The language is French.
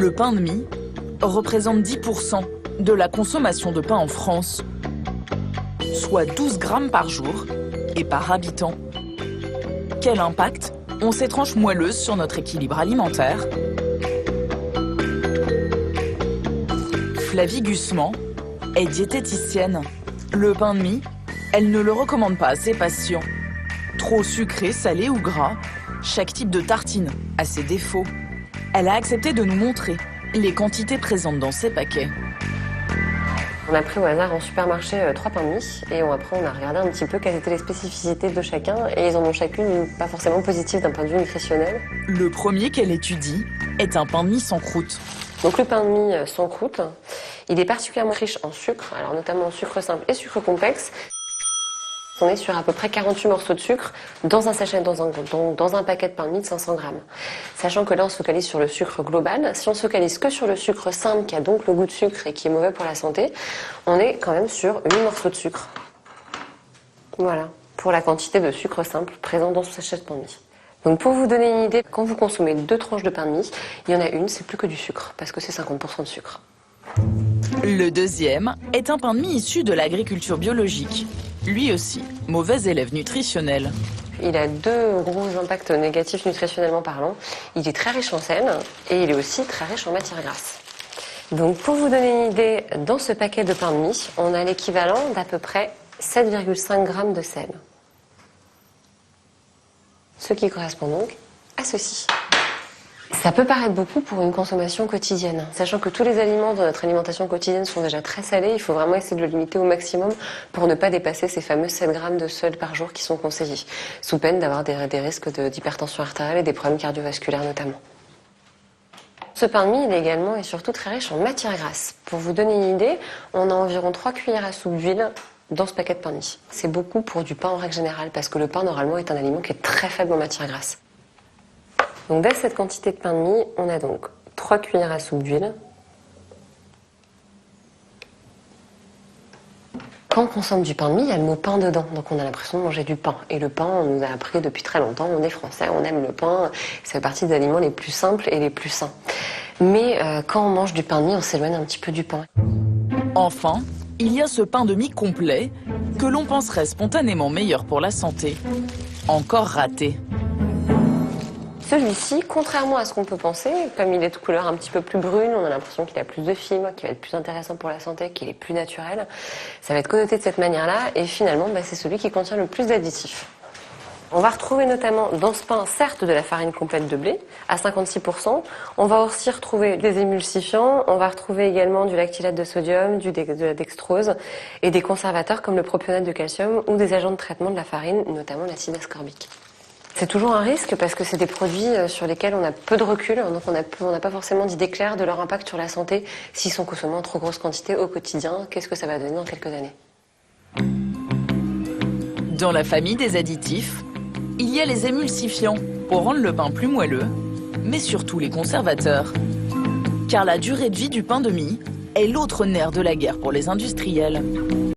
Le pain de mie représente 10% de la consommation de pain en France, soit 12 grammes par jour et par habitant. Quel impact ont ces tranches moelleuses sur notre équilibre alimentaire? Flavie Gusman est diététicienne. Le pain de mie, elle ne le recommande pas à ses patients. Trop sucré, salé ou gras, chaque type de tartine a ses défauts. Elle a accepté de nous montrer les quantités présentes dans ces paquets. On a pris au hasard en supermarché 3 pains de mie et après on a regardé un petit peu quelles étaient les spécificités de chacun et ils en ont chacune une pas forcément positive d'un point de vue nutritionnel. Le premier qu'elle étudie est un pain de mie sans croûte. Donc le pain de mie sans croûte, il est particulièrement riche en sucre, alors notamment en sucre simple et sucre complexe. On est sur à peu près 48 morceaux de sucre dans un sachet, dans un paquet de pain de mie de 500 grammes. Sachant que là, on se focalise sur le sucre global. Si on se focalise que sur le sucre simple, qui a donc le goût de sucre et qui est mauvais pour la santé, on est quand même sur 8 morceaux de sucre. Voilà, pour la quantité de sucre simple présent dans ce sachet de pain de mie. Donc pour vous donner une idée, quand vous consommez 2 tranches de pain de mie, il y en a une, c'est plus que du sucre, parce que c'est 50% de sucre. Le deuxième est un pain de mie issu de l'agriculture biologique. Lui aussi, mauvais élève nutritionnel. Il a 2 gros impacts négatifs nutritionnellement parlant. Il est très riche en sel et il est aussi très riche en matières grasses. Donc pour vous donner une idée, dans ce paquet de pain de mie, on a l'équivalent d'à peu près 7,5 grammes de sel. Ce qui correspond donc à ceci. Ça peut paraître beaucoup pour une consommation quotidienne. Sachant que tous les aliments dans notre alimentation quotidienne sont déjà très salés, il faut vraiment essayer de le limiter au maximum pour ne pas dépasser ces fameux 7 grammes de sel par jour qui sont conseillés, sous peine d'avoir des risques d'hypertension artérielle et des problèmes cardiovasculaires notamment. Ce pain de mie, il est également et surtout très riche en matières grasses. Pour vous donner une idée, on a environ 3 cuillères à soupe d'huile dans ce paquet de pain de mie. C'est beaucoup pour du pain en règle générale, parce que le pain normalement est un aliment qui est très faible en matières grasses. Donc dans cette quantité de pain de mie, on a donc 3 cuillères à soupe d'huile. Quand on consomme du pain de mie, il y a le mot pain dedans, donc on a l'impression de manger du pain. Et le pain, on nous a appris depuis très longtemps, on est français, on aime le pain, ça fait partie des aliments les plus simples et les plus sains. Mais quand on mange du pain de mie, on s'éloigne un petit peu du pain. Enfin, il y a ce pain de mie complet que l'on penserait spontanément meilleur pour la santé. Encore raté. Celui-ci, contrairement à ce qu'on peut penser, comme il est de couleur un petit peu plus brune, on a l'impression qu'il a plus de fibres, qu'il va être plus intéressant pour la santé, qu'il est plus naturel. Ça va être connoté de cette manière-là et finalement, c'est celui qui contient le plus d'additifs. On va retrouver notamment dans ce pain, certes, de la farine complète de blé, à 56%. On va aussi retrouver des émulsifiants, on va retrouver également du lactylate de sodium, de la dextrose et des conservateurs comme le propionate de calcium ou des agents de traitement de la farine, notamment l'acide ascorbique. C'est toujours un risque parce que c'est des produits sur lesquels on a peu de recul, donc on n'a pas forcément d'idée claire de leur impact sur la santé s'ils sont consommés en trop grosse quantité au quotidien. Qu'est-ce que ça va donner dans quelques années? Dans la famille des additifs, il y a les émulsifiants pour rendre le pain plus moelleux, mais surtout les conservateurs. Car la durée de vie du pain de mie est l'autre nerf de la guerre pour les industriels.